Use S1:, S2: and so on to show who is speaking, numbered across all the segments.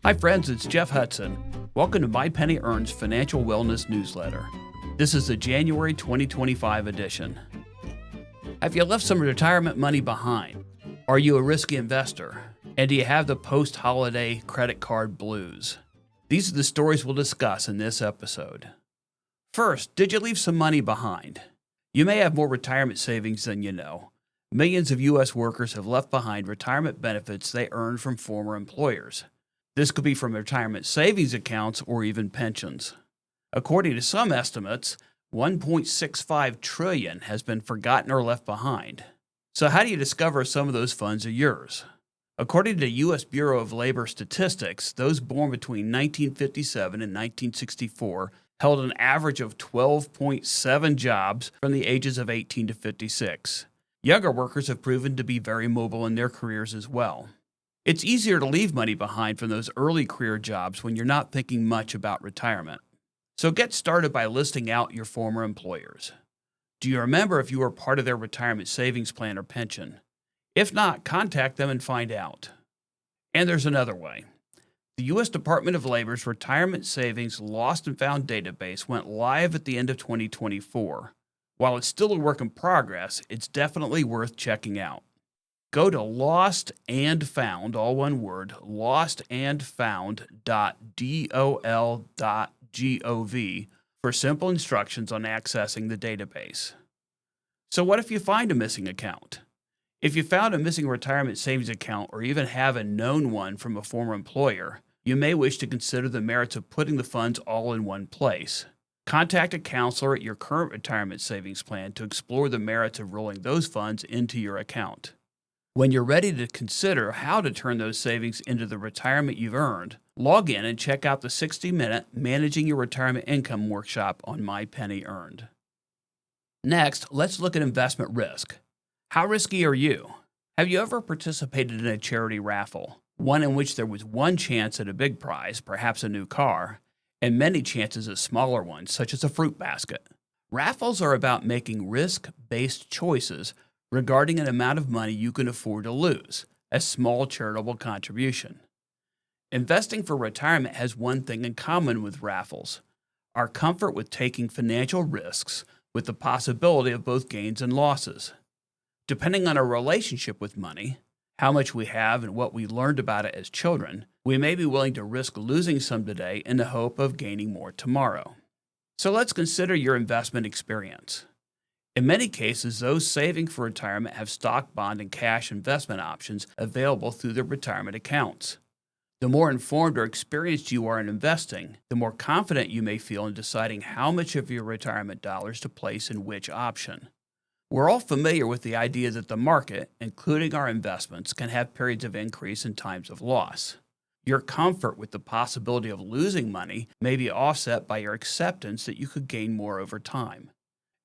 S1: Hi friends, it's Jeff Hudson. Welcome to My Penny Earns Financial Wellness Newsletter. This is the January 2025 edition. Have you left some retirement money behind? Are you a risky investor? And do you have the post-holiday credit card blues? These are the stories we'll discuss in this episode. First, did you leave some money behind? You may have more retirement savings than you know. Millions of U.S. workers have left behind retirement benefits they earned from former employers. This could be from retirement savings accounts or even pensions. According to some estimates, $1.65 trillion has been forgotten or left behind. So how do you discover if some of those funds are yours? According to the U.S. Bureau of Labor Statistics, those born between 1957 and 1964 held an average of 12.7 jobs from the ages of 18 to 56. Younger workers have proven to be very mobile in their careers as well. It's easier to leave money behind from those early career jobs when you're not thinking much about retirement. So get started by listing out your former employers. Do you remember if you were part of their retirement savings plan or pension? If not, contact them and find out. And there's another way. The U.S. Department of Labor's Retirement Savings Lost and Found database went live at the end of 2024. While it's still a work in progress, it's definitely worth checking out. Go to lostandfound, all one word, lostandfound.dol.gov for simple instructions on accessing the database. So what if you find a missing account? If you found a missing retirement savings account or even have a known one from a former employer, you may wish to consider the merits of putting the funds all in one place. Contact a counselor at your current retirement savings plan to explore the merits of rolling those funds into your account. When you're ready to consider how to turn those savings into the retirement you've earned, log in and check out the 60-minute Managing Your Retirement Income workshop on My Penny Earned. Next, let's look at investment risk. How risky are you? Have you ever participated in a charity raffle, one in which there was one chance at a big prize, perhaps a new car, and many chances at smaller ones, such as a fruit basket? Raffles are about making risk-based choices regarding an amount of money you can afford to lose, a small charitable contribution. Investing for retirement has one thing in common with raffles: our comfort with taking financial risks with the possibility of both gains and losses. Depending on our relationship with money, how much we have and what we learned about it as children, we may be willing to risk losing some today in the hope of gaining more tomorrow. So let's consider your investment experience. In many cases, those saving for retirement have stock, bond, and cash investment options available through their retirement accounts. The more informed or experienced you are in investing, the more confident you may feel in deciding how much of your retirement dollars to place in which option. We're all familiar with the idea that the market, including our investments, can have periods of increase and times of loss. Your comfort with the possibility of losing money may be offset by your acceptance that you could gain more over time.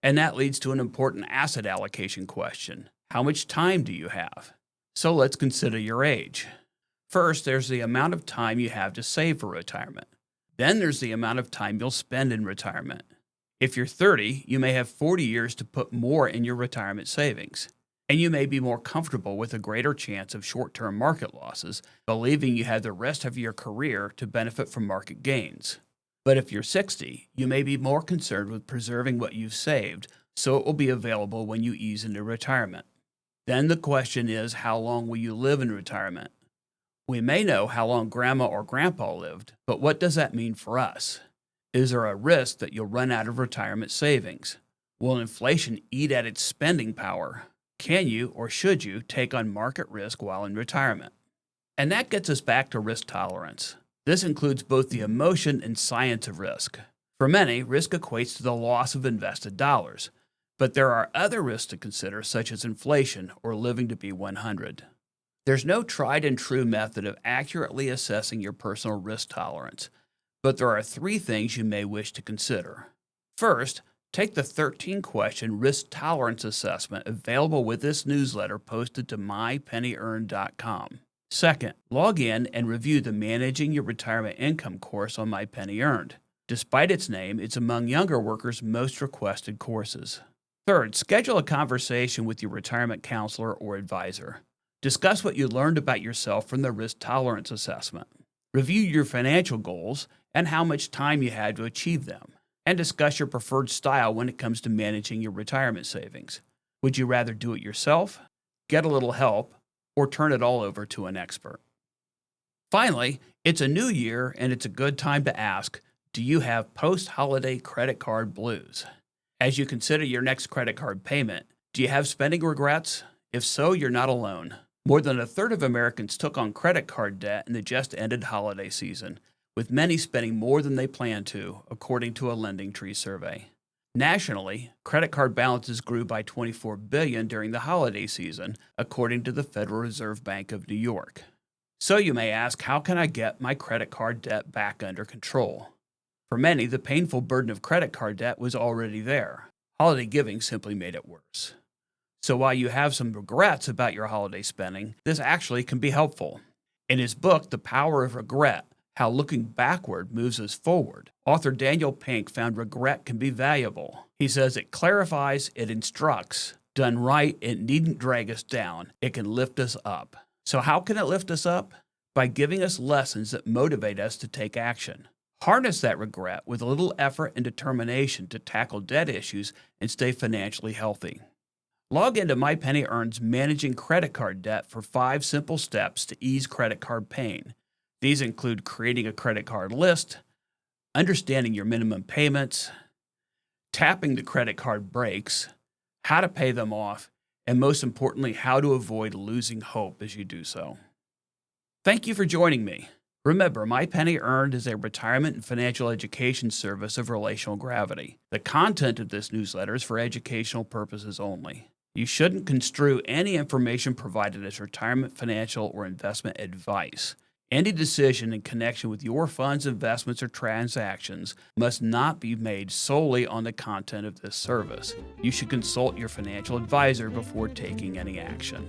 S1: And that leads to an important asset allocation question. How much time do you have? So let's consider your age. First, there's the amount of time you have to save for retirement. Then there's the amount of time you'll spend in retirement. If you're 30, you may have 40 years to put more in your retirement savings. And you may be more comfortable with a greater chance of short-term market losses, believing you have the rest of your career to benefit from market gains. But if you're 60, you may be more concerned with preserving what you've saved so it will be available when you ease into retirement. Then the question is, how long will you live in retirement? We may know how long Grandma or Grandpa lived, but what does that mean for us? Is there a risk that you'll run out of retirement savings? Will inflation eat at its spending power? Can you or should you take on market risk while in retirement? And that gets us back to risk tolerance. This includes both the emotion and science of risk. For many, risk equates to the loss of invested dollars, but there are other risks to consider, such as inflation or living to be 100. There's no tried and true method of accurately assessing your personal risk tolerance, but there are 3 things you may wish to consider. First, take the 13-question risk tolerance assessment available with this newsletter posted to mypennyearned.com. Second, log in and review the Managing Your Retirement Income course on My Penny Earned. Despite its name, it's among younger workers' most requested courses. Third, schedule a conversation with your retirement counselor or advisor. Discuss what you learned about yourself from the risk tolerance assessment. Review your financial goals and how much time you had to achieve them, and discuss your preferred style when it comes to managing your retirement savings. Would you rather do it yourself, get a little help, or turn it all over to an expert? Finally, it's a new year and it's a good time to ask, do you have post-holiday credit card blues? As you consider your next credit card payment, do you have spending regrets? If so, you're not alone. More than a third of Americans took on credit card debt in the just ended holiday season, with many spending more than they planned to, according to a LendingTree survey. Nationally, credit card balances grew by $24 billion during the holiday season, according to the Federal Reserve Bank of New York. So you may ask, how can I get my credit card debt back under control? For many, the painful burden of credit card debt was already there. Holiday giving simply made it worse. So while you have some regrets about your holiday spending, this actually can be helpful. In his book, The Power of Regret, How Looking Backward Moves Us Forward, author Daniel Pink found regret can be valuable. He says it clarifies, it instructs. Done right, it needn't drag us down. It can lift us up. So how can it lift us up? By giving us lessons that motivate us to take action. Harness that regret with a little effort and determination to tackle debt issues and stay financially healthy. Log into MyPennyEarn's Managing Credit Card Debt for 5 simple steps to ease credit card pain. These include creating a credit card list, understanding your minimum payments, tapping the credit card brakes, how to pay them off, and most importantly, how to avoid losing hope as you do so. Thank you for joining me. Remember, My Penny Earned is a retirement and financial education service of Relational Gravity. The content of this newsletter is for educational purposes only. You shouldn't construe any information provided as retirement, financial, or investment advice. Any decision in connection with your funds, investments, or transactions must not be made solely on the content of this service. You should consult your financial advisor before taking any action.